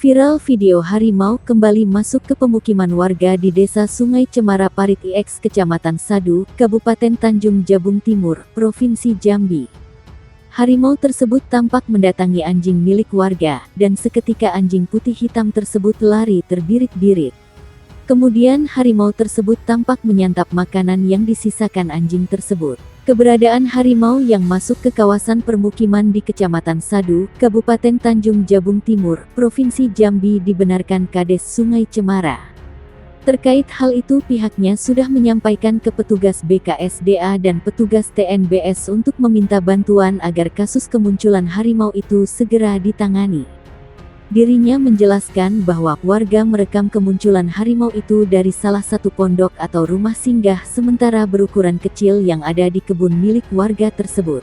Viral video harimau kembali masuk ke pemukiman warga di Desa Sungai Cemara Parit IX Kecamatan Sadu, Kabupaten Tanjung Jabung Timur, Provinsi Jambi. Harimau tersebut tampak mendatangi anjing milik warga, dan seketika anjing putih hitam tersebut lari terbirit-birit. Kemudian harimau tersebut tampak menyantap makanan yang disisakan anjing tersebut. Keberadaan harimau yang masuk ke kawasan permukiman di Kecamatan Sadu, Kabupaten Tanjung Jabung Timur, Provinsi Jambi dibenarkan Kades Sungai Cemara. Terkait hal itu pihaknya sudah menyampaikan ke petugas BKSDA dan petugas TNBS untuk meminta bantuan agar kasus kemunculan harimau itu segera ditangani. Dirinya menjelaskan bahwa warga merekam kemunculan harimau itu dari salah satu pondok atau rumah singgah sementara berukuran kecil yang ada di kebun milik warga tersebut.